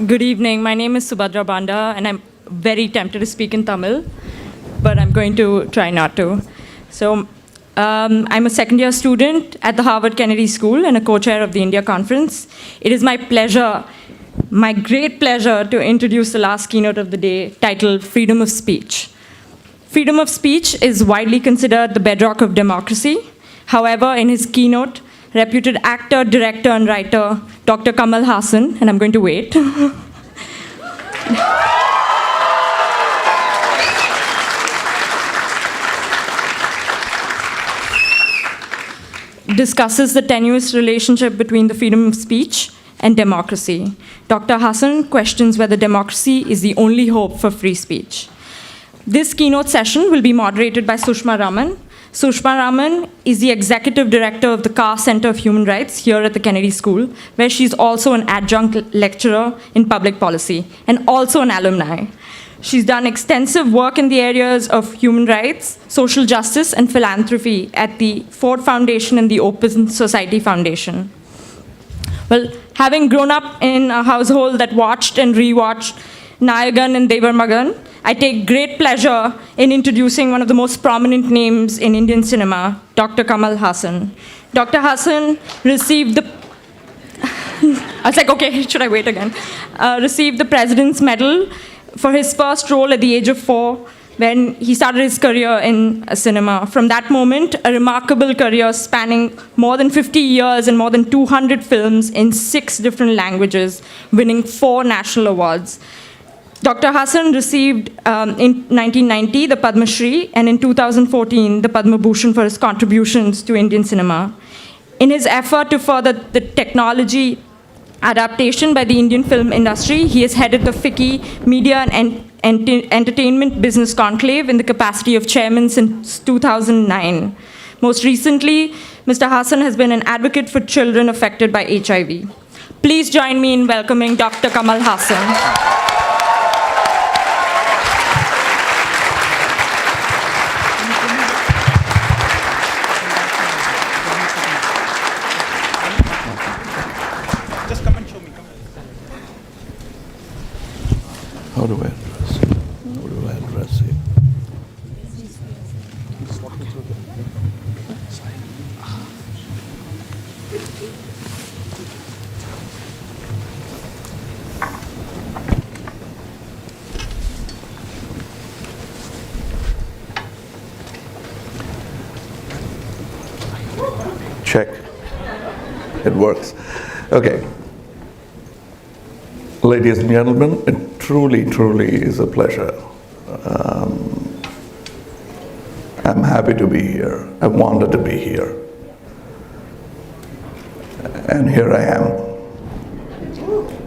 Good evening. My name is Subhadra Banda, and I'm very tempted to speak in Tamil, but I'm going to try not to. So, I'm a second-year student at the Harvard Kennedy School and a co-chair of the India Conference. It is my pleasure, my great pleasure, to introduce the last keynote of the day, titled Freedom of Speech. Freedom of speech is widely considered the bedrock of democracy. However, in his keynote, reputed actor, director, and writer, Dr. Kamal Haasan, and I'm going to wait, discusses the tenuous relationship between the freedom of speech and democracy. Dr. Haasan questions whether democracy is the only hope for free speech. This keynote session will be moderated by Sushma Raman. Sushma Raman is the executive director of the Carr Center of Human Rights here at the Kennedy School, where she's also an adjunct lecturer in public policy and also an alumni. She's done extensive work in the areas of human rights, social justice, and philanthropy at the Ford Foundation and the Open Society Foundation. Well, having grown up in a household that watched and rewatched Nayagan and Devar Magan, I take great pleasure in introducing one of the most prominent names in Indian cinema, Dr. Kamal Haasan. Dr. Haasan received the I was like, okay, should I wait again? Received the President's Medal for his first role at the age of 4 when he started his career in cinema. From that moment, a remarkable career spanning more than 50 years and more than 200 films in 6 different languages, winning 4 national awards. Dr. Haasan received in 1990 the Padma Shri and in 2014 the Padma Bhushan for his contributions to Indian cinema. In his effort to further the technology adaptation by the Indian film industry, he has headed the FICCI Media and Entertainment Business Conclave in the capacity of chairman since 2009. Most recently, Mr. Haasan has been an advocate for children affected by HIV. Please join me in welcoming Dr. Kamal Haasan. How do I address it? How do I address it? Check. It works. Okay. Ladies and gentlemen, it truly is a pleasure. I'm happy to be here. I wanted to be here. And here I am.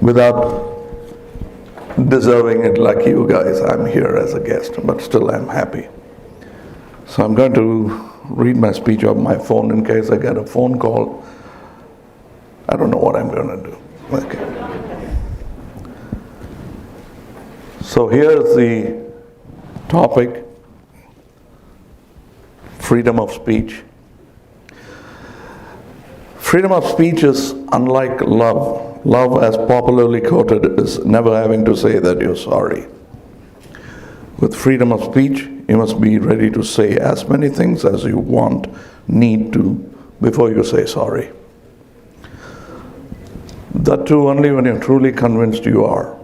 Without deserving it like you guys, I'm here as a guest, but still I'm happy. So I'm going to read my speech off my phone in case I get a phone call. I don't know what I'm going to do. Okay. So here's the topic, freedom of speech. Freedom of speech is unlike love. Love, as popularly quoted, is never having to say that you're sorry. With freedom of speech, you must be ready to say as many things as you want, need to, before you say sorry. That too only when you're truly convinced you are.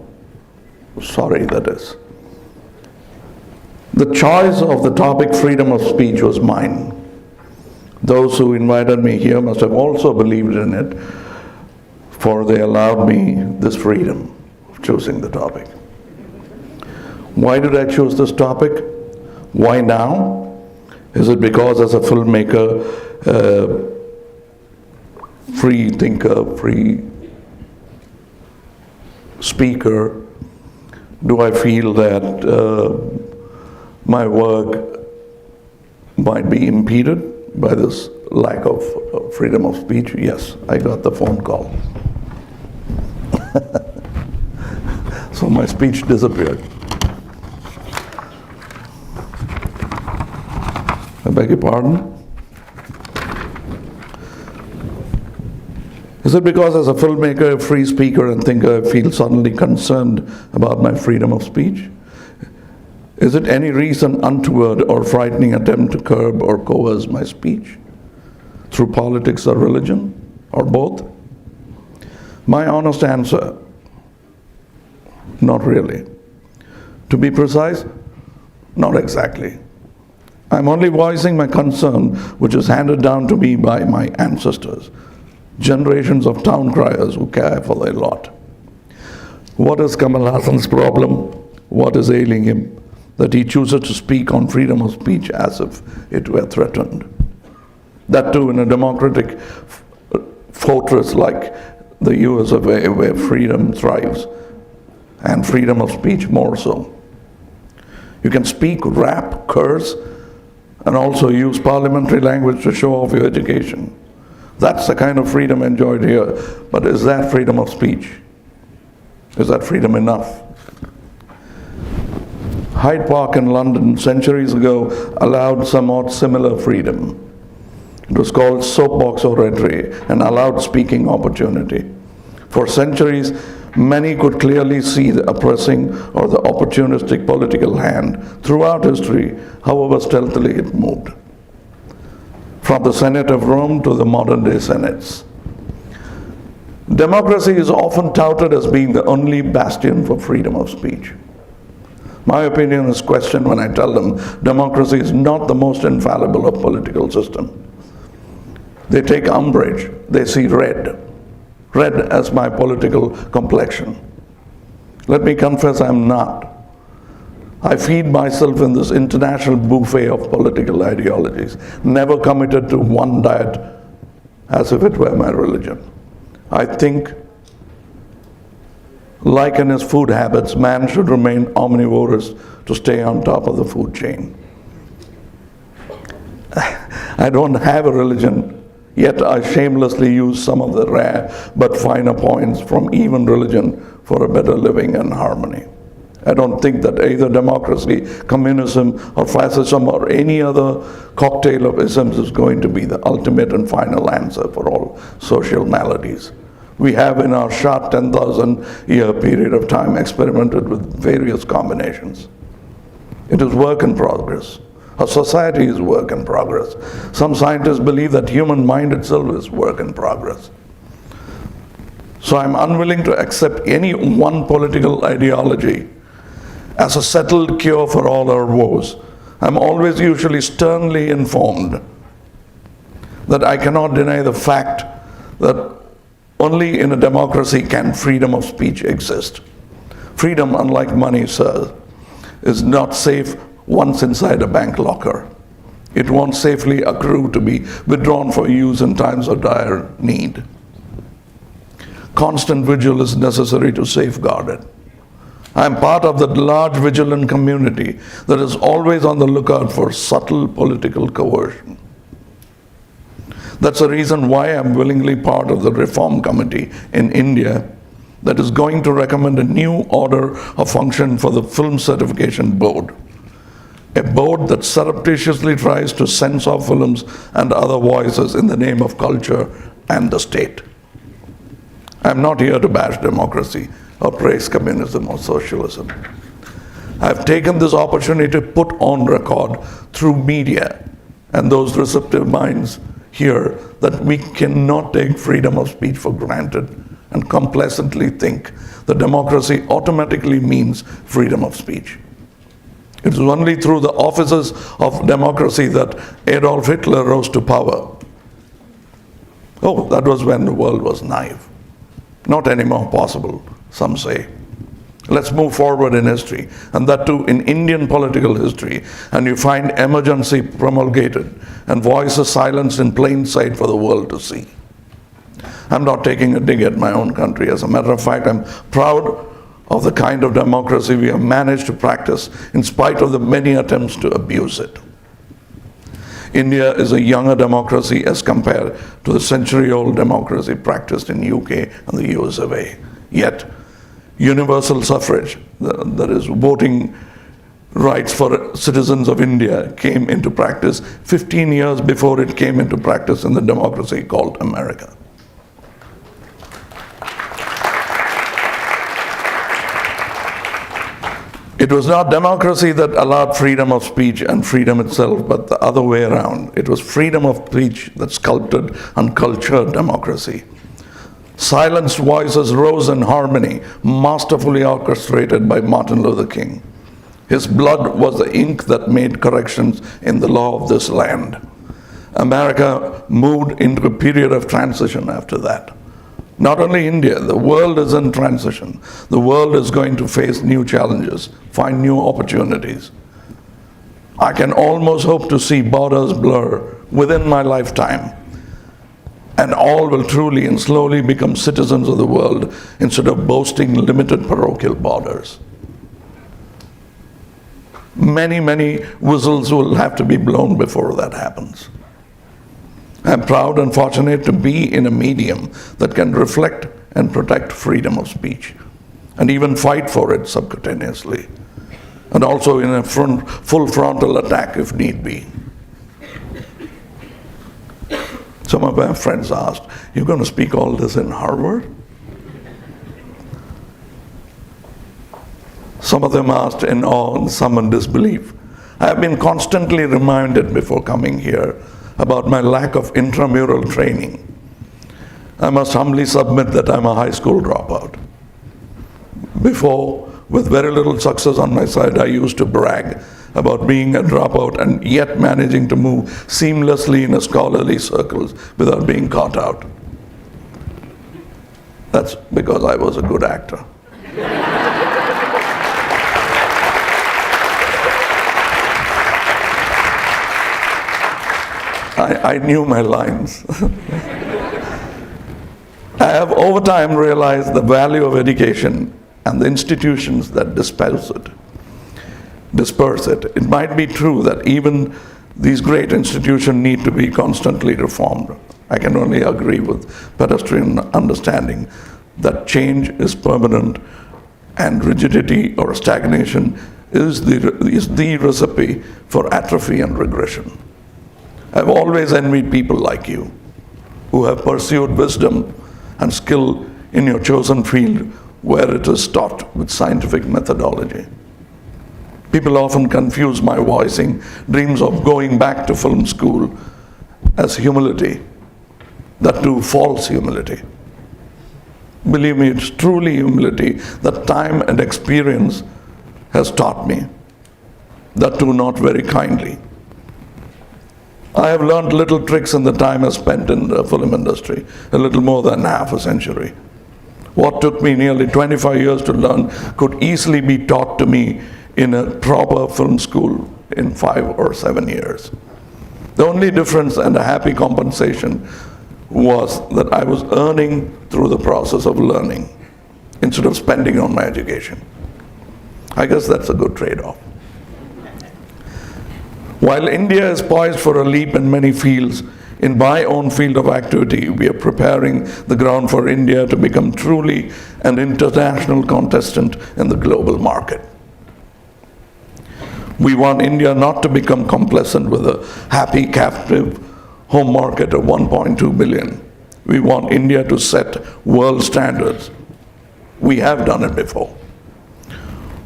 Sorry, that is. The choice of the topic freedom of speech was mine. Those who invited me here must have also believed in it, for they allowed me this freedom of choosing the topic. Why did I choose this topic? Why now? Is it because as a filmmaker, free thinker, free speaker, do I feel that my work might be impeded by this lack of freedom of speech? Yes, I got the phone call. So my speech disappeared. I beg your pardon? Is it because as a filmmaker, a free speaker and thinker, I feel suddenly concerned about my freedom of speech? Is it any reason untoward or frightening attempt to curb or coerce my speech? Through politics or religion, or both? My honest answer, not really. To be precise, not exactly. I'm only voicing my concern, which is handed down to me by my ancestors, generations of town criers who care for their lot. What is Kamal Haasan's problem? What is ailing him? That he chooses to speak on freedom of speech as if it were threatened. That too in a democratic fortress like the US of A, where freedom thrives, and freedom of speech more so. You can speak, rap, curse, and also use parliamentary language to show off your education. That's the kind of freedom enjoyed here. But is that freedom of speech? Is that freedom enough? Hyde Park in London centuries ago allowed somewhat similar freedom. It was called soapbox oratory and allowed speaking opportunity. For centuries, many could clearly see the oppressing or the opportunistic political hand throughout history, however stealthily it moved. From the Senate of Rome to the modern-day Senates. Democracy is often touted as being the only bastion for freedom of speech. My opinion is questioned when I tell them democracy is not the most infallible of political systems. They take umbrage, they see red as my political complexion. Let me confess I'm not. I feed myself in this international buffet of political ideologies, never committed to one diet as if it were my religion. I think, like in his food habits, man should remain omnivorous to stay on top of the food chain. I don't have a religion, yet I shamelessly use some of the rare but finer points from even religion for a better living and harmony. I don't think that either democracy, communism, or fascism, or any other cocktail of isms is going to be the ultimate and final answer for all social maladies. We have in our short 10,000-year period of time experimented with various combinations. It is work in progress. Our society is work in progress. Some scientists believe that human mind itself is work in progress. So I'm unwilling to accept any one political ideology as a settled cure for all our woes. I'm always usually sternly informed that I cannot deny the fact that only in a democracy can freedom of speech exist. Freedom, unlike money, sir, is not safe once inside a bank locker. It won't safely accrue to be withdrawn for use in times of dire need. Constant vigil is necessary to safeguard it. I am part of that large vigilant community that is always on the lookout for subtle political coercion. That's the reason why I'm willingly part of the reform committee in India that is going to recommend a new order of function for the Film Certification Board. A board that surreptitiously tries to censor films and other voices in the name of culture and the state. I'm not here to bash democracy or praise communism or socialism. I've taken this opportunity to put on record through media and those receptive minds here that we cannot take freedom of speech for granted and complacently think that democracy automatically means freedom of speech. It was only through the offices of democracy that Adolf Hitler rose to power. Oh, that was when the world was naive. Not anymore possible, some say. Let's move forward in history, and that too in Indian political history, and you find emergency promulgated and voices silenced in plain sight for the world to see. I'm not taking a dig at my own country. As a matter of fact, I'm proud of the kind of democracy we have managed to practice in spite of the many attempts to abuse it. India is a younger democracy as compared to the century-old democracy practiced in UK and the US of A. Yet, universal suffrage, that is voting rights for citizens of India, came into practice 15 years before it came into practice in the democracy called America. It was not democracy that allowed freedom of speech and freedom itself, but the other way around. It was freedom of speech that sculpted and cultured democracy. Silenced voices rose in harmony, masterfully orchestrated by Martin Luther King. His blood was the ink that made corrections in the law of this land. America moved into a period of transition after that. Not only India, the world is in transition. The world is going to face new challenges, find new opportunities. I can almost hope to see borders blur within my lifetime, and all will truly and slowly become citizens of the world instead of boasting limited parochial borders. Many, many whistles will have to be blown before that happens. I'm proud and fortunate to be in a medium that can reflect and protect freedom of speech, and even fight for it subcutaneously, and also in a full frontal attack if need be. Some of my friends asked, "You're going to speak all this in Harvard?" Some of them asked in awe and some in disbelief. I have been constantly reminded before coming here about my lack of intramural training. I must humbly submit that I'm a high school dropout. Before, with very little success on my side, I used to brag about being a dropout and yet managing to move seamlessly in a scholarly circles without being caught out. That's because I was a good actor. I knew my lines. I have over time realized the value of education and the institutions that disperse it. It might be true that even these great institutions need to be constantly reformed. I can only agree with pedestrian understanding that change is permanent and rigidity or stagnation is the recipe for atrophy and regression. I've always envied people like you who have pursued wisdom and skill in your chosen field where it is taught with scientific methodology. People often confuse my voicing dreams of going back to film school as humility, that too false humility. Believe me, it's truly humility that time and experience has taught me, that too not very kindly. I have learned little tricks in the time I spent in the film industry, a little more than half a century. What took me nearly 25 years to learn could easily be taught to me in a proper film school in 5 or 7 years. The only difference and a happy compensation was that I was earning through the process of learning instead of spending on my education. I guess that's a good trade-off. While India is poised for a leap in many fields, in my own field of activity, we are preparing the ground for India to become truly an international contestant in the global market. We want India not to become complacent with a happy captive home market of 1.2 billion. We want India to set world standards. We have done it before.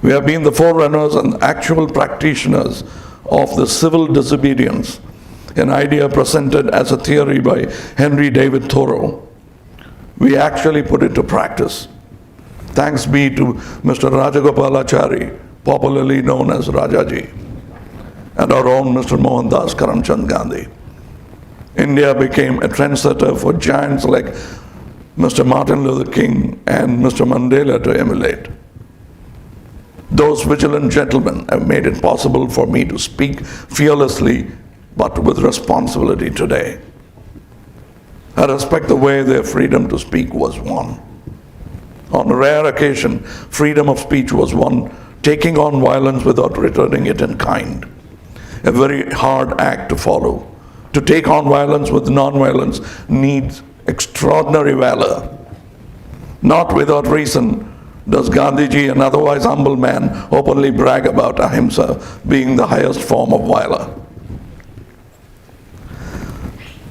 We have been the forerunners and actual practitioners of the civil disobedience, an idea presented as a theory by Henry David Thoreau. We actually put it to practice. Thanks be to Mr. Rajagopalachari, popularly known as Rajaji, and our own Mr. Mohandas Karamchand Gandhi. India became a trendsetter for giants like Mr. Martin Luther King and Mr. Mandela to emulate. Those vigilant gentlemen have made it possible for me to speak fearlessly but with responsibility today. I respect the way their freedom to speak was won. On a rare occasion, freedom of speech was won taking on violence without returning it in kind. A very hard act to follow. To take on violence with non-violence needs extraordinary valor. Not without reason does Gandhiji, an otherwise humble man, openly brag about ahimsa being the highest form of valor.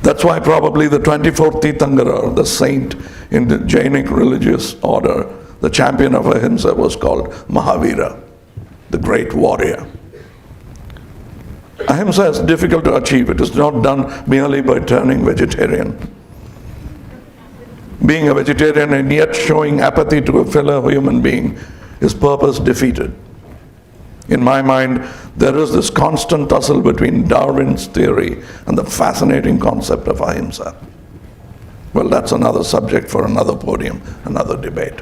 That's why probably the 24th Tirthankara, the saint in the Jainic religious order, the champion of ahimsa, was called Mahavira. the great warrior. Ahimsa is difficult to achieve. It is not done merely by turning vegetarian. Being a vegetarian and yet showing apathy to a fellow human being is purpose defeated. In my mind, there is this constant tussle between Darwin's theory and the fascinating concept of ahimsa. Well, that's another subject for another podium, another debate.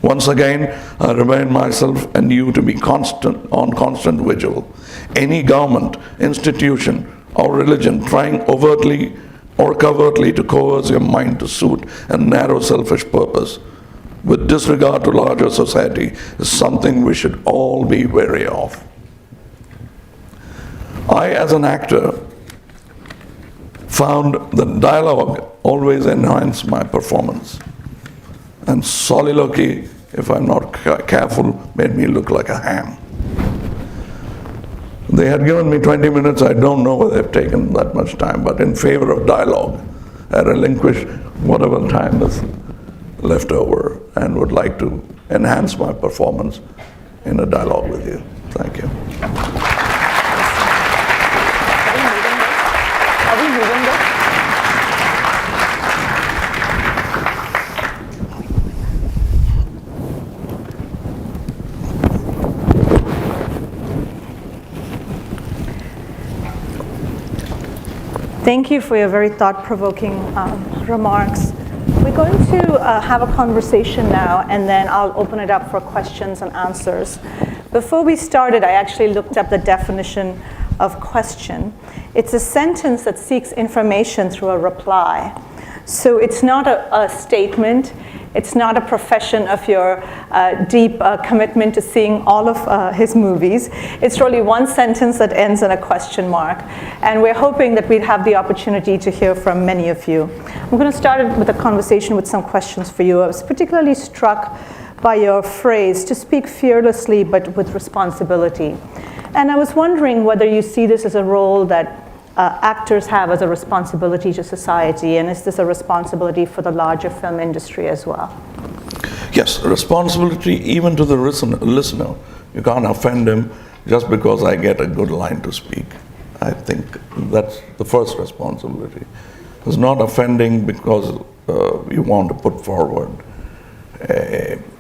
Once again, I remind myself and you to be on constant vigil. Any government, institution, or religion trying overtly or covertly to coerce your mind to suit a narrow selfish purpose with disregard to larger society is something we should all be wary of. I, as an actor, found that dialogue always enhanced my performance. And soliloquy, if I'm not careful, made me look like a ham. They had given me 20 minutes. I don't know whether they've taken that much time, but in favor of dialogue, I relinquish whatever time is left over and would like to enhance my performance in a dialogue with you. Thank you. Are we moving this? Thank you for your very thought-provoking remarks. We're going to have a conversation now, and then I'll open it up for questions and answers. Before we started, I actually looked up the definition of question. It's a sentence that seeks information through a reply. So it's not a statement. It's not a profession of your deep commitment to seeing all of his movies. It's really one sentence that ends in a question mark. And we're hoping that we'd have the opportunity to hear from many of you. I'm going to start with a conversation with some questions for you. I was particularly struck by your phrase, to speak fearlessly but with responsibility. And I was wondering whether you see this as a role that actors have as a responsibility to society, and is this a responsibility for the larger film industry as well? Yes, responsibility even to the listener. You can't offend him just because I get a good line to speak. I think that's the first responsibility. It's not offending because you want to put forward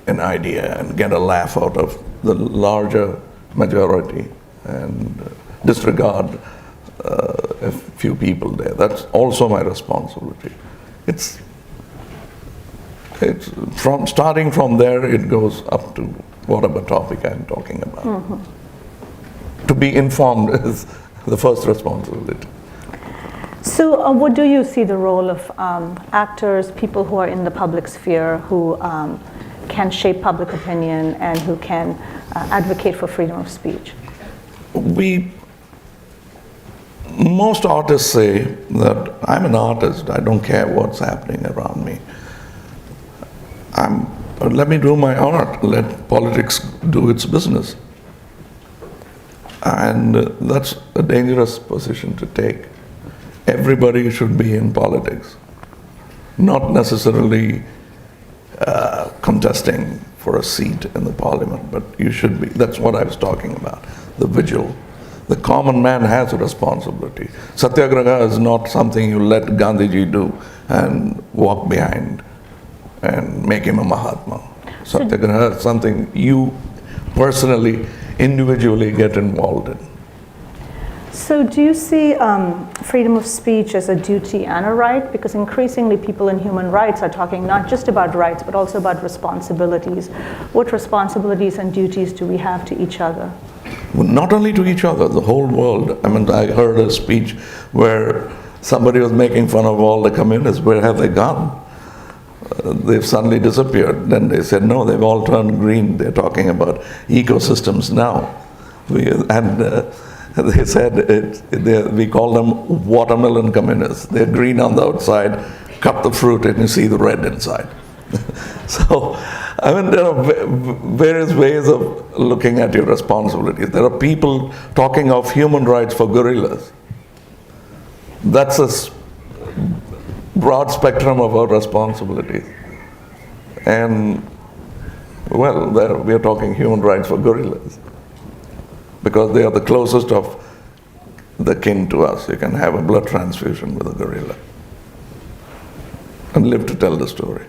an idea and get a laugh out of the larger majority and disregard a few people there. That's also my responsibility. It's from starting from there, it goes up to whatever topic I'm talking about. Mm-hmm. To be informed is the first responsibility. So what do you see the role of actors, people who are in the public sphere, who can shape public opinion and who can advocate for freedom of speech? Most artists say that I'm an artist, I don't care what's happening around me. Let me do my art, let politics do its business. And that's a dangerous position to take. Everybody should be in politics, not necessarily contesting for a seat in the parliament, but you should be. That's what I was talking about, the vigil. The common man has a responsibility. Satyagraha is not something you let Gandhiji do and walk behind and make him a Mahatma. Satyagraha is something you personally, individually get involved in. So do you see freedom of speech as a duty and a right? Because increasingly people in human rights are talking not just about rights, but also about responsibilities. What responsibilities and duties do we have to each other? Well, not only to each other, the whole world. I mean, I heard a speech where somebody was making fun of all the communists. Where have they gone? They've suddenly disappeared. Then they said, no, they've all turned green. They're talking about ecosystems now. They said we call them watermelon communists. They're green on the outside, cut the fruit and you see the red inside. So, I mean, there are various ways of looking at your responsibilities. There are people talking of human rights for gorillas. That's a broad spectrum of our responsibilities. And Well, we are talking human rights for gorillas, because they are the closest of the kin to us. You can have a blood transfusion with a gorilla and live to tell the story.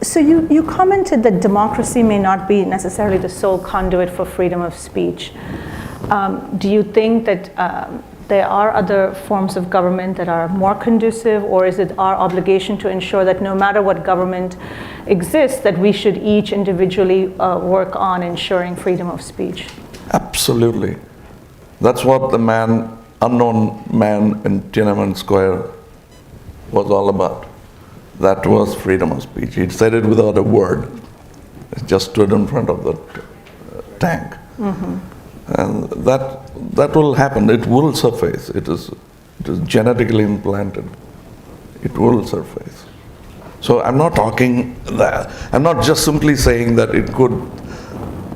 So you commented that democracy may not be necessarily the sole conduit for freedom of speech. Do you think that there are other forms of government that are more conducive, or is it our obligation to ensure that no matter what government exists, that we should each individually work on ensuring freedom of speech? Absolutely. That's what the unknown man in Tiananmen Square was all about. That was freedom of speech. He said it without a word. He just stood in front of the tank. And that will happen. It will surface. It is genetically implanted. It will surface. So I'm not talking that. I'm not just simply saying that it could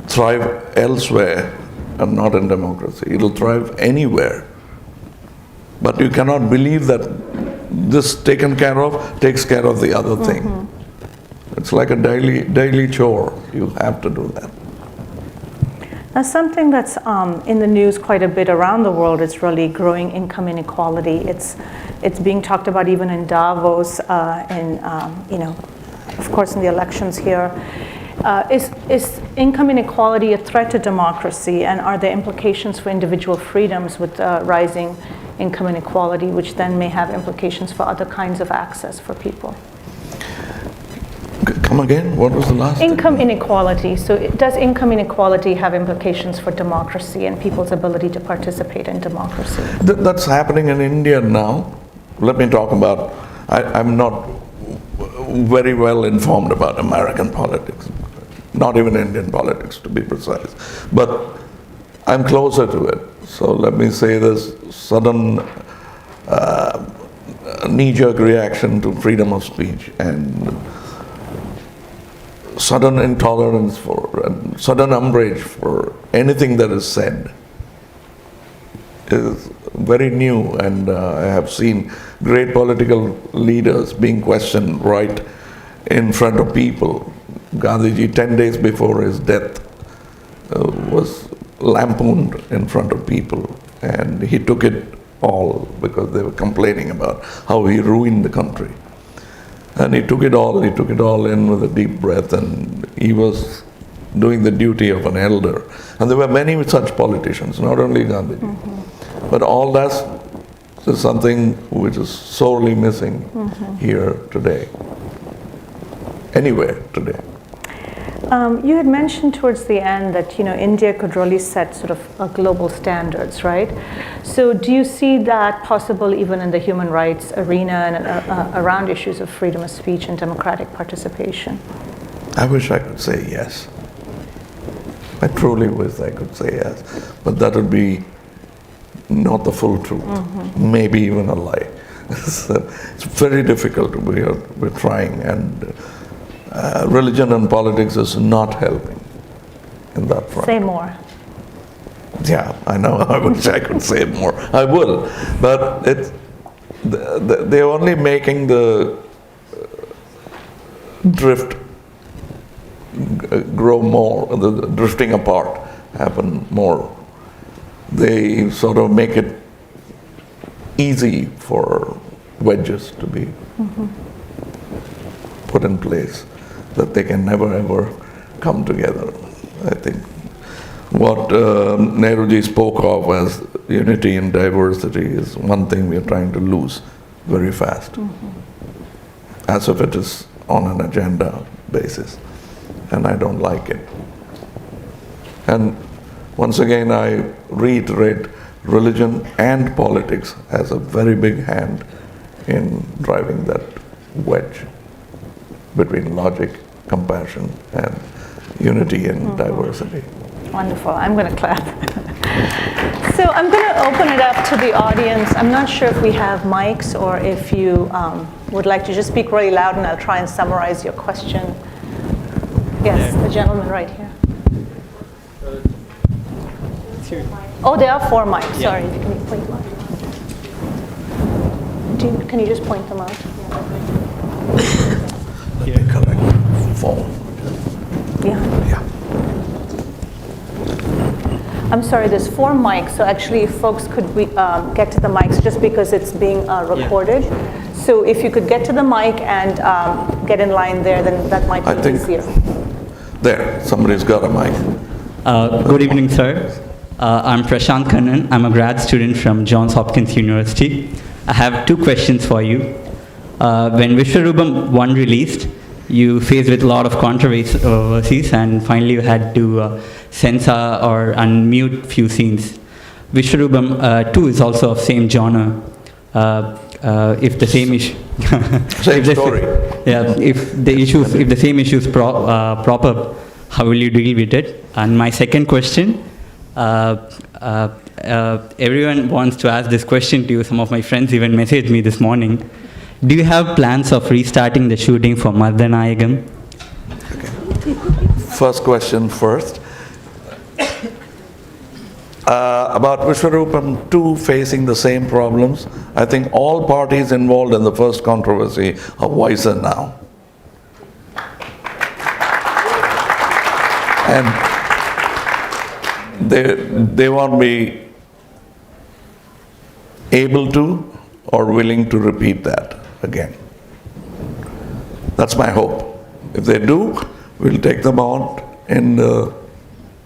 thrive elsewhere and not in democracy. It'll thrive anywhere. But you cannot believe that this taken care of takes care of the other thing. It's like a daily chore. You have to do that. Now, something that's in the news quite a bit around the world is really growing income inequality. It's being talked about even in Davos, and of course in the elections here. Is income inequality a threat to democracy, and are there implications for individual freedoms with rising income inequality, which then may have implications for other kinds of access for people? Come again? What was the last Income thing? inequality. So does income inequality have implications for democracy and people's ability to participate in democracy? That's happening in India now. Let me talk about, I'm not very well informed about American politics, not even Indian politics to be precise, but I'm closer to it. So let me say this sudden knee-jerk reaction to freedom of speech and sudden intolerance and sudden umbrage for anything that is said is very new, and I have seen great political leaders being questioned right in front of people. Gandhiji, 10 days before his death, was lampooned in front of people, and he took it all because they were complaining about how he ruined the country. And he took it all in with a deep breath, and he was doing the duty of an elder. And there were many such politicians, not only Gandhiji. But all that is something which is sorely missing here today, anywhere today. You had mentioned towards the end that India could really set sort of global standards, right? So do you see that possible even in the human rights arena and around issues of freedom of speech and democratic participation? I wish I could say yes. I truly wish I could say yes, but that would be not the full truth, maybe even a lie. It's very difficult. We're trying, and religion and politics is not helping in that front. Say more. Yeah, I know. I wish I could say more. I will, but they're only making the drift grow more, the drifting apart happen more. They sort of make it easy for wedges to be put in place, that they can never ever come together. I think what Nehruji spoke of as unity in diversity is one thing we are trying to lose very fast, as if it is on an agenda basis, and I don't like it. And once again, I reiterate, religion and politics has a very big hand in driving that wedge between logic, compassion, and unity and diversity. Wonderful. I'm going to clap. So I'm going to open it up to the audience. I'm not sure if we have mics or if you would like to just speak really loud, and I'll try and summarize your question. Yes, the gentleman right here. Oh, there are 4 mics. Sorry. Can you point them out? Can you just point them out? Let me collect phone. Yeah. Yeah. I'm sorry, there's 4 mics, so actually if folks could get to the mics just because it's being recorded. So if you could get to the mic and get in line there, then that might I be think- easier. There, somebody's got a mic. Good evening, sir. I'm Prashant Kannan. I'm a grad student from Johns Hopkins University. I have 2 questions for you. When Vishwarupam 1 released, you faced with a lot of controversies, and finally you had to censor or unmute few scenes. Vishwarupam 2 is also of same genre. If the same issue, Same story. if the same issues prop up, how will you deal with it? And my second question, everyone wants to ask this question to you. Some of my friends even messaged me this morning. Do you have plans of restarting the shooting for Mardanayagam? First question first. About Vishwarupam 2 facing the same problems, I think all parties involved in the first controversy are wiser now. And they won't be able to or willing to repeat that again. That's my hope. If they do, we'll take them on in the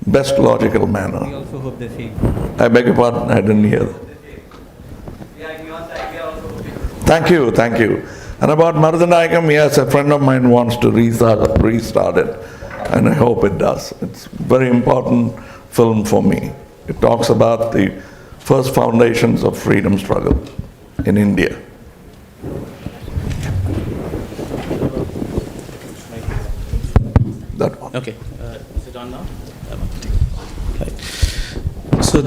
best logical manner. We also hope the same. I beg your pardon, I didn't hear. Thank you. And about Mardanayagam, yes, a friend of mine wants to restart it, and I hope it does. It's a very important film for me. It talks about the first foundations of freedom struggle in India. That one. Okay. Is it on now? Right. So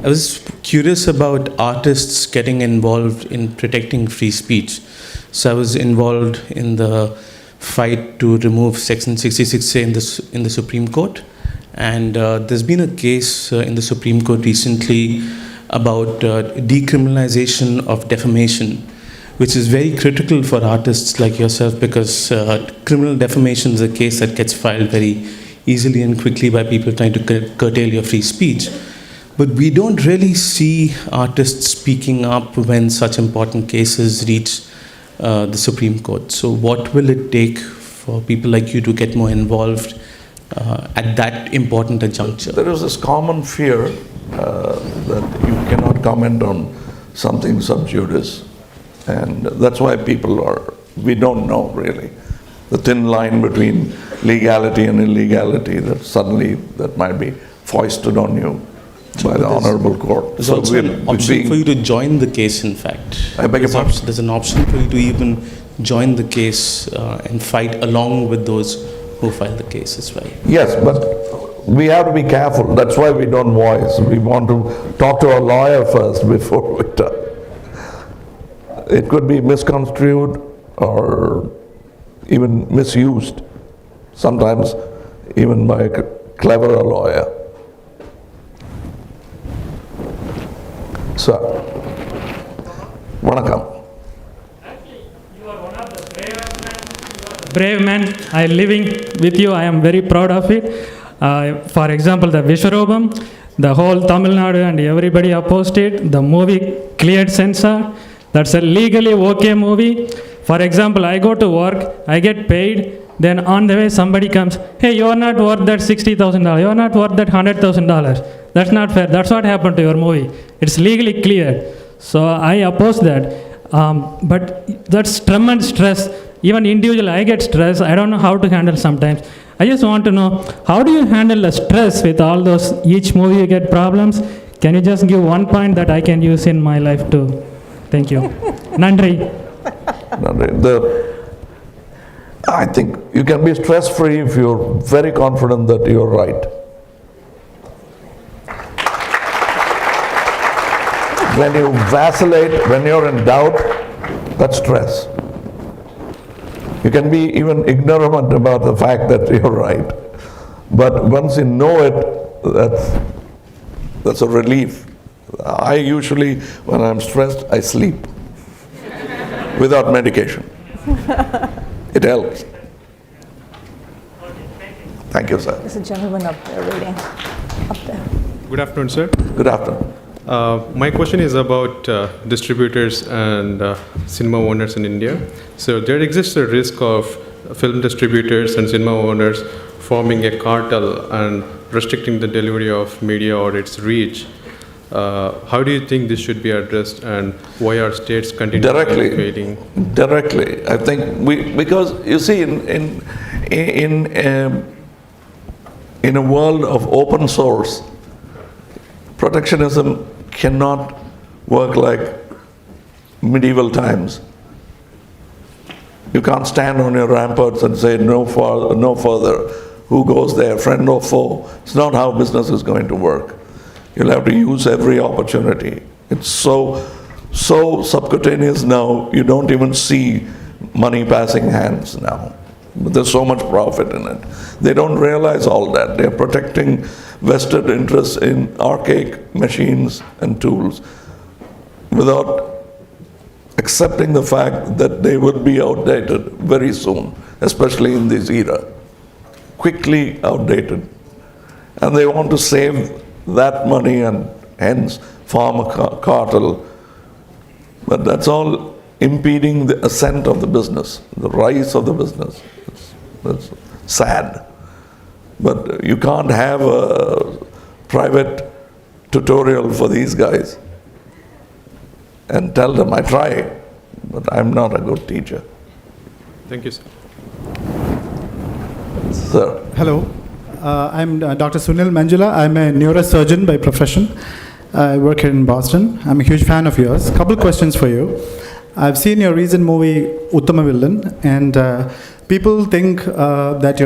I was curious about artists getting involved in protecting free speech. So I was involved in the fight to remove Section 66A in the Supreme Court. And there's been a case in the Supreme Court recently about decriminalization of defamation, which is very critical for artists like yourself, because criminal defamation is a case that gets filed very easily and quickly by people trying to curtail your free speech. But we don't really see artists speaking up when such important cases reach the Supreme Court. So what will it take for people like you to get more involved at that important a juncture? There is this common fear that you cannot comment on something sub judice, and that's why we don't know really the thin line between legality and illegality that might be foisted on you by the honorable court. There's also an option for you to join the case, in fact. I beg your pardon? There's an option for you to even join the case and fight along with those who file the case as well. Yes, but we have to be careful. That's why we don't voice. We want to talk to a lawyer first before we talk. It could be misconstrued or even misused, sometimes even by a cleverer lawyer. So, vanakkam. Brave man, I am living with you. I am very proud of it. For example, the Vishwarupam, the whole Tamil Nadu and everybody opposed it. The movie cleared censor. That's a legally okay movie. For example, I go to work, I get paid. Then on the way, somebody comes, hey, you're not worth that $60,000. You're not worth that $100,000. That's not fair. That's what happened to your movie. It's legally cleared. So I oppose that. But that's tremendous stress. Even individually, I get stress. I don't know how to handle sometimes. I just want to know, how do you handle the stress with all those, each movie you get problems? Can you just give one point that I can use in my life too? Thank you. Nandri. I think you can be stress-free if you're very confident that you're right. When you vacillate, when you're in doubt, that's stress. You can be even ignorant about the fact that you're right. But once you know it, that's a relief. I usually, when I'm stressed, I sleep without medication. It helps. Thank you, sir. There's a gentleman up there waiting. Up there. Good afternoon, sir. Good afternoon. My question is about distributors and cinema owners in India. So there exists a risk of film distributors and cinema owners forming a cartel and restricting the delivery of media or its reach. How do you think this should be addressed, and why are states continuing failing? Directly. I think because you see, in a world of open source, protectionism cannot work like medieval times. You can't stand on your ramparts and say no further. Who goes there, friend or foe? It's not how business is going to work. You'll have to use every opportunity. It's so subcutaneous now, you don't even see money passing hands now. But there's so much profit in it. They don't realize all that. They're protecting vested interests in archaic machines and tools without accepting the fact that they will be outdated very soon, especially in this era. Quickly outdated. And they want to save that money and hence form a cartel. But that's all impeding the ascent of the business, the rise of the business. That's sad. But you can't have a private tutorial for these guys and tell them, I try, but I'm not a good teacher. Thank you, sir. Sir. Hello, I'm Dr. Sunil Manjula. I'm a neurosurgeon by profession. I work here in Boston. I'm a huge fan of yours. Couple questions for you. I've seen your recent movie Uttama Villan, and people think that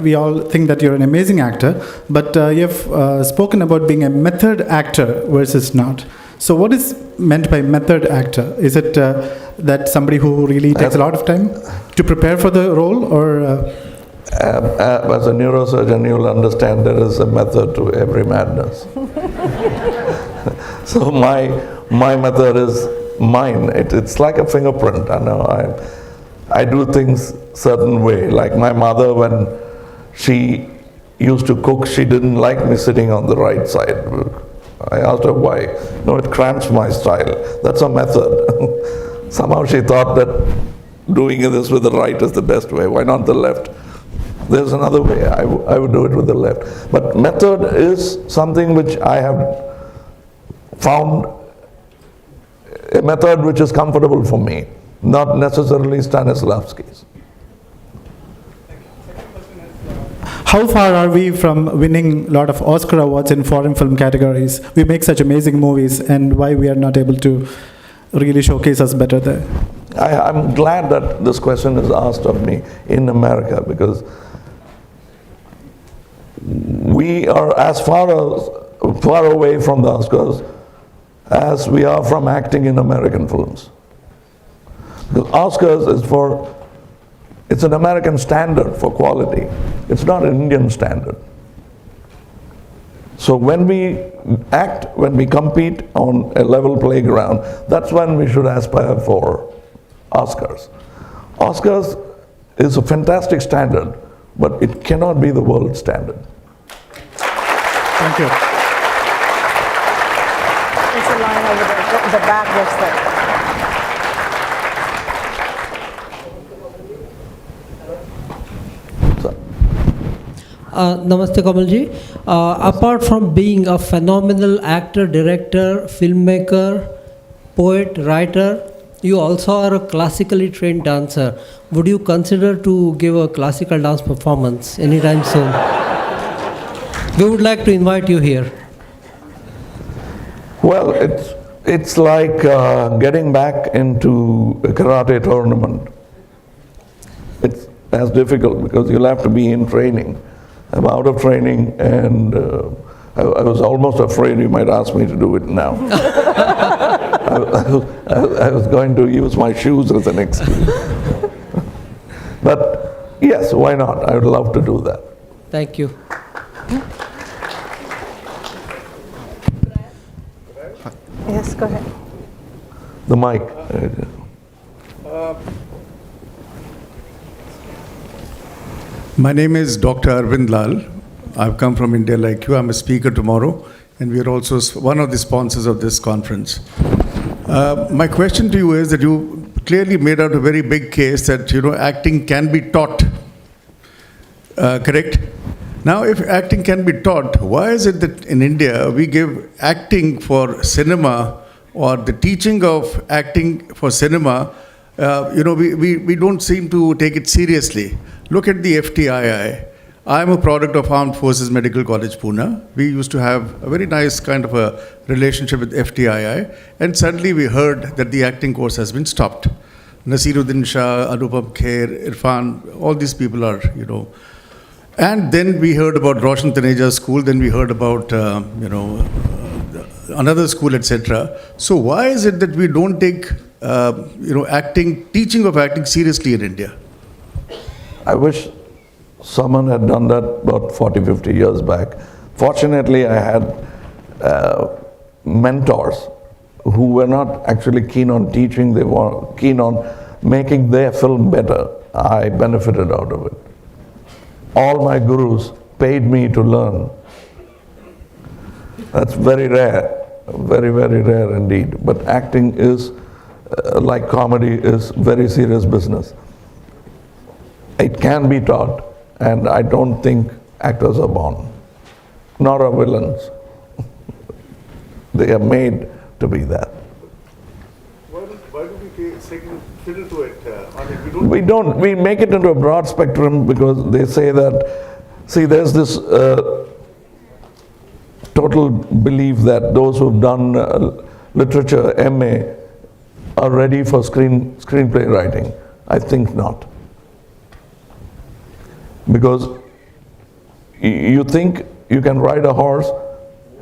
we all think that you're an amazing actor, but you've spoken about being a method actor versus not. So what is meant by method actor? Is it that somebody who really takes a lot of time to prepare for the role, or? As a neurosurgeon, you'll understand there is a method to every madness. So my method is mine. It's like a fingerprint. I know I do things certain way. Like my mother, when she used to cook, she didn't like me sitting on the right side. I asked her why. No, it cramps my style. That's a method. Somehow she thought that doing this with the right is the best way. Why not the left? There's another way. I would do it with the left. But method is something which I have found a method which is comfortable for me, not necessarily Stanislavski's. How far are we from winning a lot of Oscar awards in foreign film categories? We make such amazing movies, and why we are not able to really showcase us better there? I'm glad that this question is asked of me in America, because we are as far away from the Oscars as we are from acting in American films. The Oscars is it's an American standard for quality. It's not an Indian standard. So when we act, when we compete on a level playground, that's when we should aspire for Oscars. Oscars is a fantastic standard, but it cannot be the world standard. Thank you. There's a line over there, the back was there. Namaste Kamalji. Apart from being a phenomenal actor, director, filmmaker, poet, writer, you also are a classically trained dancer. Would you consider to give a classical dance performance anytime soon? We would like to invite you here. Well, it's like getting back into a karate tournament. It's as difficult because you'll have to be in training. I'm out of training, and I was almost afraid you might ask me to do it now. I was going to use my shoes as an excuse. But yes, why not? I would love to do that. Thank you. Yes, go ahead. The mic. My name is Dr. Arvind Lal. I've come from India like you. I'm a speaker tomorrow, and we are also one of the sponsors of this conference. My question to you is that you clearly made out a very big case that acting can be taught. Correct? Now, if acting can be taught, why is it that in India we give acting for cinema or the teaching of acting for cinema? We don't seem to take it seriously. Look at the FTII. I'm a product of Armed Forces Medical College, Pune. We used to have a very nice kind of a relationship with FTII, and suddenly we heard that the acting course has been stopped. Nasiruddin Shah, Anupam Kher, Irfan, all these people are, And then we heard about Roshan Taneja's school, then we heard about, another school, etc. So why is it that we don't take, teaching of acting seriously in India? I wish someone had done that about 40, 50 years back. Fortunately, I had mentors who were not actually keen on teaching, they were keen on making their film better. I benefited out of it. All my gurus paid me to learn. That's very rare, very, very rare indeed. But acting is, like comedy, is very serious business. It can be taught, and I don't think actors are born, nor are villains. They are made to be that. Why do we take fiddle to it? We make it into a broad spectrum because they say that, there's this total belief that those who've done literature, MA, are ready for screenplay writing. I think not. Because you think you can ride a horse,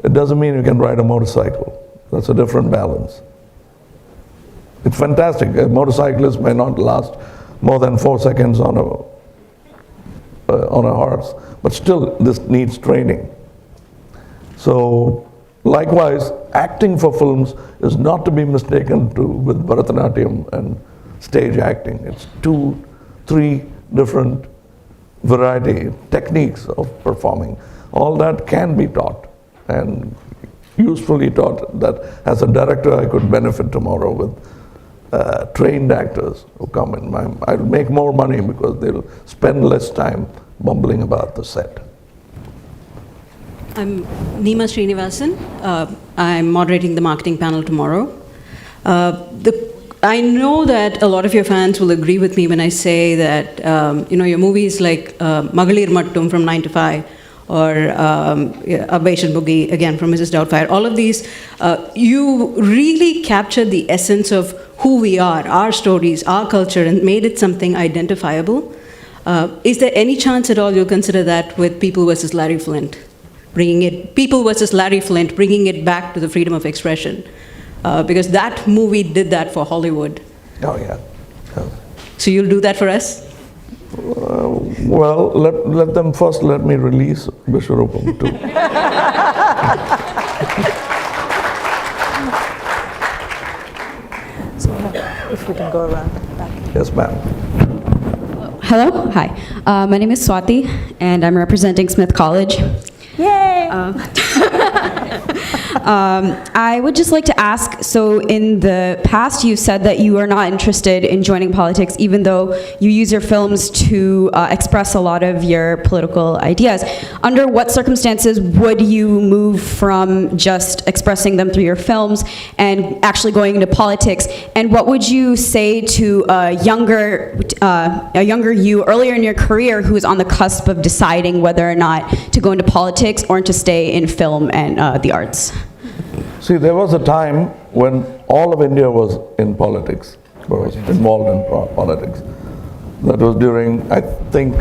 it doesn't mean you can ride a motorcycle. That's a different balance. It's fantastic. A motorcyclist may not last more than 4 seconds on a horse, but still this needs training. So likewise, acting for films is not to be mistaken with Bharatanatyam and stage acting. It's 2, 3 different variety, techniques of performing. All that can be taught and usefully taught. That as a director I could benefit tomorrow with trained actors who come in. I'll make more money because they'll spend less time bumbling about the set. I'm Nima Srinivasan. I'm moderating the marketing panel tomorrow. I know that a lot of your fans will agree with me when I say that your movies like Magalir Mattum from 9 to 5 or Abheshek Boogie, again from Mrs. Doubtfire, all of these, you really captured the essence of who we are, our stories, our culture, and made it something identifiable. Is there any chance at all you'll consider that with People versus Larry Flint? People versus Larry Flint, bringing it back to the freedom of expression. Because that movie did that for Hollywood. Oh, yeah. So you'll do that for us? Well, let them first let me release Vishwarupam too. So if we can go around back. Yes, ma'am. Hello, hi. My name is Swati, and I'm representing Smith College. Yay! I would just like to ask, so in the past you said that you are not interested in joining politics even though you use your films to express a lot of your political ideas. Under what circumstances would you move from just expressing them through your films and actually going into politics? And what would you say to a younger you earlier in your career who is on the cusp of deciding whether or not to go into politics or to stay in film and the arts? See, there was a time when all of India was in politics, was involved in politics. That was during, I think,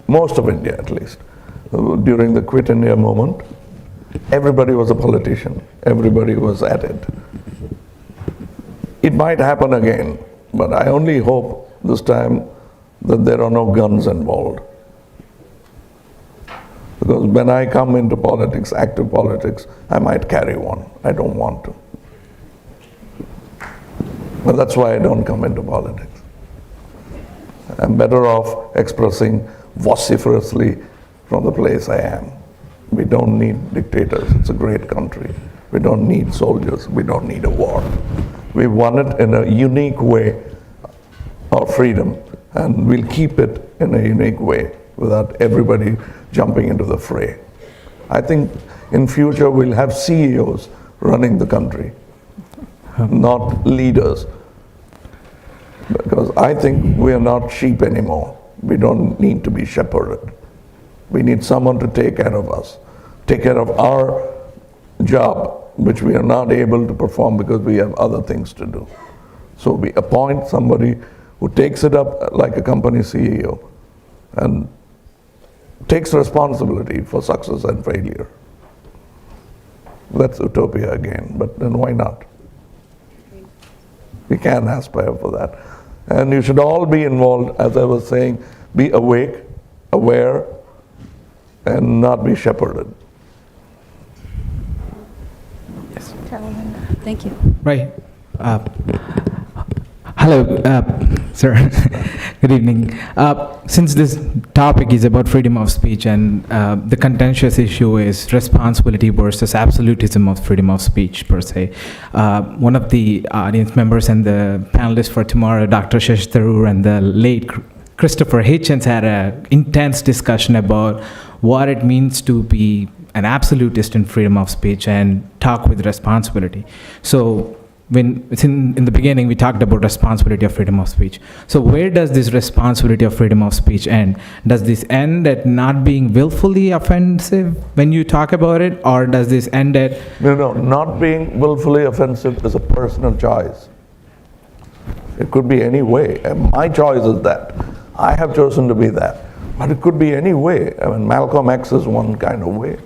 most of India at least, during the Quit India movement. Everybody was a politician. Everybody was at it. It might happen again, but I only hope this time that there are no guns involved. Because when I come into politics, active politics, I might carry one. I don't want to. But that's why I don't come into politics. I'm better off expressing vociferously from the place I am. We don't need dictators. It's a great country. We don't need soldiers. We don't need a war. We won it in a unique way, our freedom, and we'll keep it in a unique way without everybody jumping into the fray. I think in future we'll have CEOs running the country, not leaders. Because I think we are not sheep anymore. We don't need to be shepherded. We need someone to take care of us, take care of our job, which we are not able to perform because we have other things to do. So we appoint somebody who takes it up like a company CEO and takes responsibility for success and failure. That's utopia again, but then why not? We can aspire for that. And you should all be involved, as I was saying, be awake, aware, and not be shepherded. Yes. Thank you. Right. Hello, sir. Good evening. Since this topic is about freedom of speech and the contentious issue is responsibility versus absolutism of freedom of speech per se, one of the audience members and the panelists for tomorrow, Dr. Shash Tharoor and the late Christopher Hitchens, had an intense discussion about what it means to be an absolutist in freedom of speech and talk with responsibility. So when it's in the beginning, we talked about responsibility of freedom of speech. So where does this responsibility of freedom of speech end? Does this end at not being willfully offensive when you talk about it, or does this end at... No, not being willfully offensive is a personal choice. It could be any way, and my choice is that. I have chosen to be that, but it could be any way. I mean, Malcolm X is one kind of way.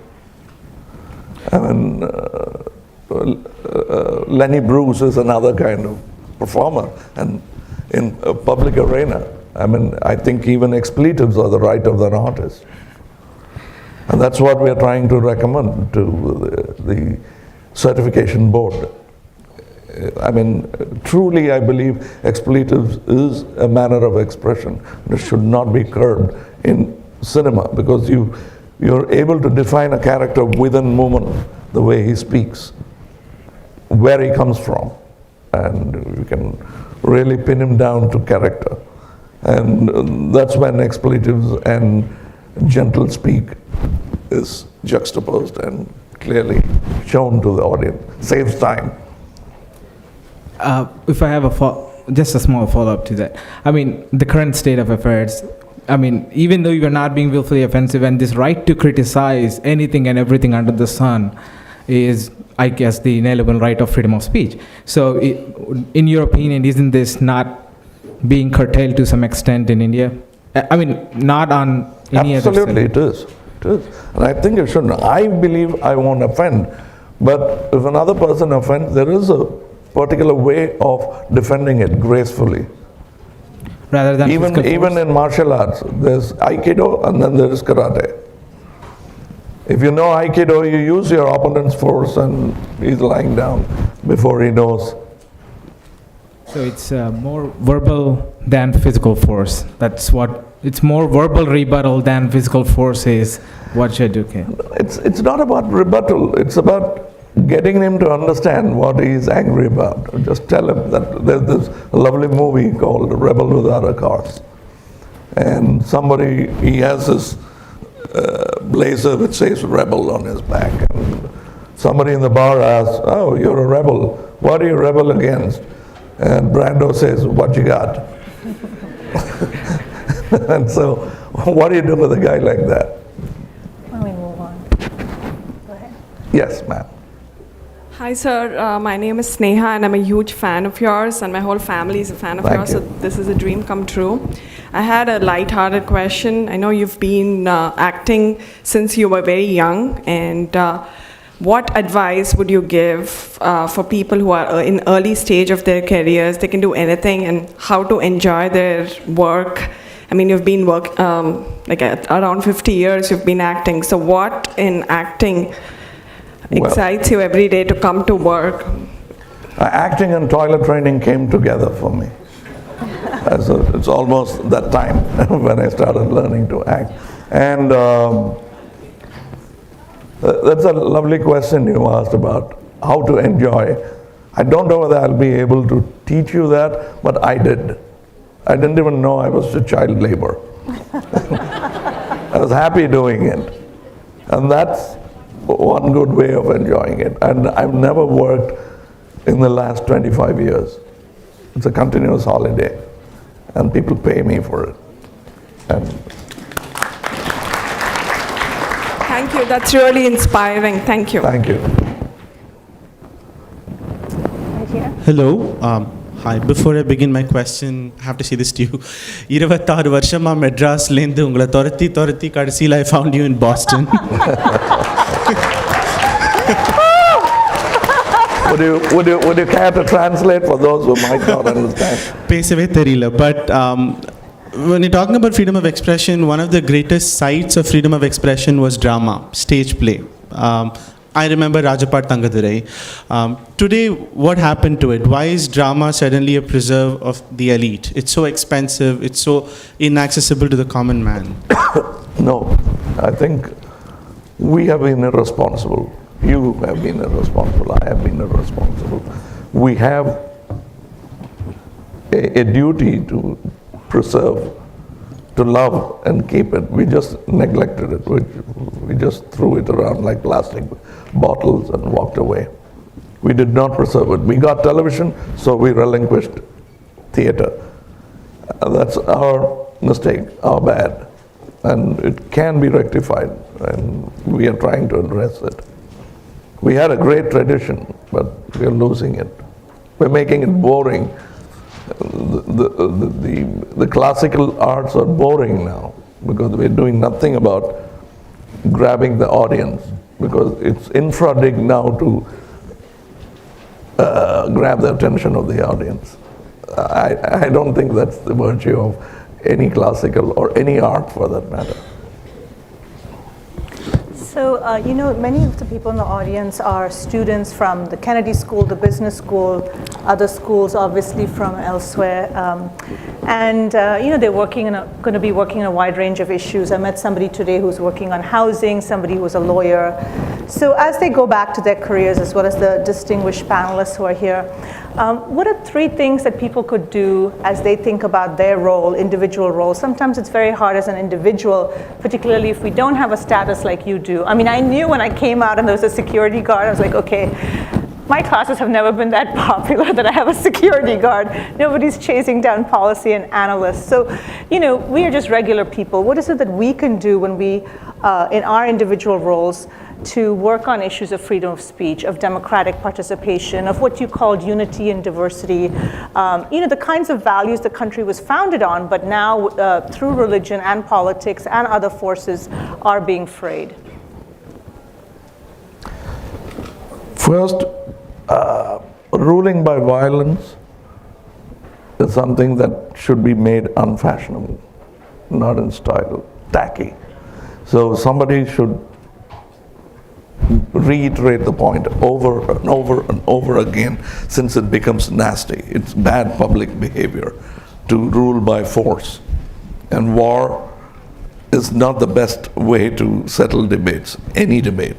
I mean, Lenny Bruce is another kind of performer, and in a public arena, I mean, I think even expletives are the right of an artist. And that's what we are trying to recommend to the certification board. I mean, truly I believe expletives is a manner of expression. It should not be curbed in cinema, because you're able to define a character within moment, the way he speaks, where he comes from, and you can really pin him down to character. And that's when expletives and gentle speak is juxtaposed and clearly shown to the audience. Saves time. If I have just a small follow-up to that. I mean, the current state of affairs, I mean, even though you're not being willfully offensive, and this right to criticize anything and everything under the sun is, I guess, the inalienable right of freedom of speech. So in your opinion, isn't this not being curtailed to some extent in India? I mean, not on any other side. Absolutely, it is. It is. And I think it shouldn't. I believe I won't offend, but if another person offends, there is a particular way of defending it gracefully. Rather than even in martial arts, there's Aikido and then there is karate. If you know Aikido, you use your opponent's force and he's lying down before he knows. So it's more verbal than physical force. That's what, it's more verbal rebuttal than physical force is what you do. Okay. It's not about rebuttal, it's about getting him to understand what he's angry about. Just tell him that there's this lovely movie called Rebel Without a Cause. And somebody, he has this blazer which says rebel on his back. And somebody in the bar asks, "Oh, you're a rebel. What do you rebel against?" And Brando says, "What you got?" And so, what do you do with a guy like that? Why don't we move on? Go ahead. Yes, ma'am. Hi, sir. My name is Sneha, and I'm a huge fan of yours, and my whole family is a fan of yours, so this is a dream come true. I had a light-hearted question. I know you've been acting since you were very young, and what advice would you give for people who are in early stage of their careers? They can do anything, and how to enjoy their work. I mean, you've been around 50 years you've been acting, so what in acting excites you every day to come to work? Acting and toilet training came together for me. So it's almost that time when I started learning to act. And that's a lovely question you asked about how to enjoy. I don't know whether I'll be able to teach you that, but I did. I didn't even know I was a child labor. I was happy doing it. And that's one good way of enjoying it. And I've never worked in the last 25 years. It's a continuous holiday, and people pay me for it. And Thank you. That's really inspiring. Thank you. thank you. Hello. Hi. Before I begin my question, I have to say this to you. 26 வருஷமா மெட்ராஸ்லேருந்து உங்களை துரத்தி கடைசியில் I found you in Boston. Would you care to translate for those who might not understand? பேசவே தெரியல. But when you're talking about freedom of expression, one of the greatest sites of freedom of expression was drama, stage play. I remember Rajapat Tangadurai. Today, what happened to it? Why is drama suddenly a preserve of the elite? It's so expensive, it's so inaccessible to the common man. No, I think we have been irresponsible. You have been irresponsible. I have been irresponsible. We have a duty to preserve, to love and keep it. We just neglected it. We just threw it around like plastic bottles and walked away. We did not preserve it. We got television, so we relinquished theater. That's our mistake, our bad. And it can be rectified, and we are trying to address it. We had a great tradition, but we are losing it. We're making it boring. The classical arts are boring now because we're doing nothing about grabbing the audience, because it's infra dig now to grab the attention of the audience. I don't think that's the virtue of any classical or any art for that matter. So, many of the people in the audience are students from the Kennedy School, the business school, other schools obviously from elsewhere. They're going to be working on a wide range of issues. I met somebody today who's working on housing, somebody who's a lawyer. So as they go back to their careers, as well as the distinguished panelists who are here, what are 3 things that people could do as they think about their role, individual role? Sometimes it's very hard as an individual, particularly if we don't have a status like you do. I mean, I knew when I came out and there was a security guard, I was like, okay, my classes have never been that popular that I have a security guard. Nobody's chasing down policy and analysts. So, we are just regular people. What is it that we can do when we, in our individual roles, to work on issues of freedom of speech, of democratic participation, of what you called unity and diversity, the kinds of values the country was founded on, but now through religion and politics and other forces are being frayed? First, ruling by violence is something that should be made unfashionable, not in style, tacky. So somebody should reiterate the point over and over and over again, since it becomes nasty. It's bad public behavior to rule by force. And war is not the best way to settle debates, any debate.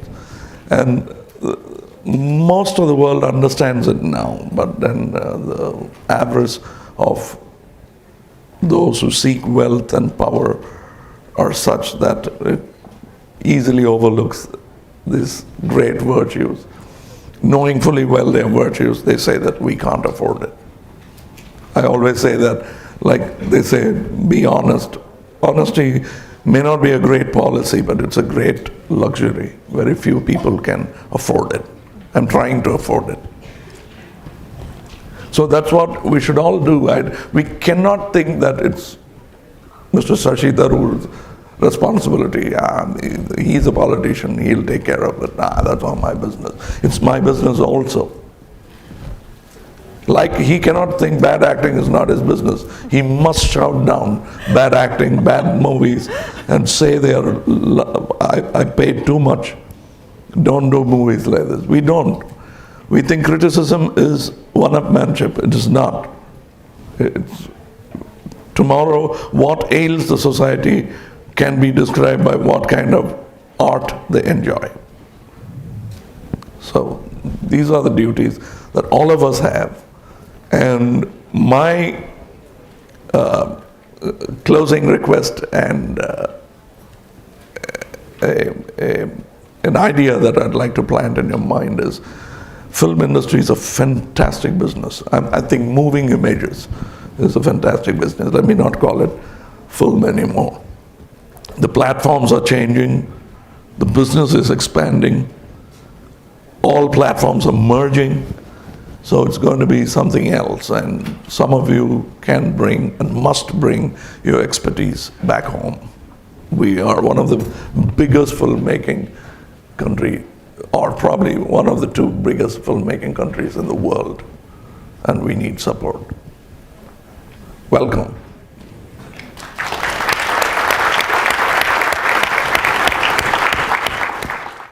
And most of the world understands it now, but then the avarice of those who seek wealth and power are such that it easily overlooks these great virtues. Knowing fully well their virtues, they say that we can't afford it. I always say that, like they say, be honest. Honesty may not be a great policy, but it's a great luxury. Very few people can afford it. I'm trying to afford it. So that's what we should all do. We cannot think that it's Mr. Shashi Tharoor's responsibility. He's a politician, he'll take care of it. That's not my business. It's my business also. Like he cannot think bad acting is not his business. He must shout down bad acting, bad movies, and say I paid too much. Don't do movies like this. We don't. We think criticism is one-upmanship. It is not. It's tomorrow, what ails the society can be described by what kind of art they enjoy. So these are the duties that all of us have. And my closing request and an idea that I'd like to plant in your mind is, film industry is a fantastic business. I think moving images is a fantastic business. Let me not call it film anymore. The platforms are changing. The business is expanding. All platforms are merging. So it's going to be something else. And some of you can bring and must bring your expertise back home. We are one of the biggest filmmaking country, or probably one of the two biggest filmmaking countries in the world, and we need support. Welcome.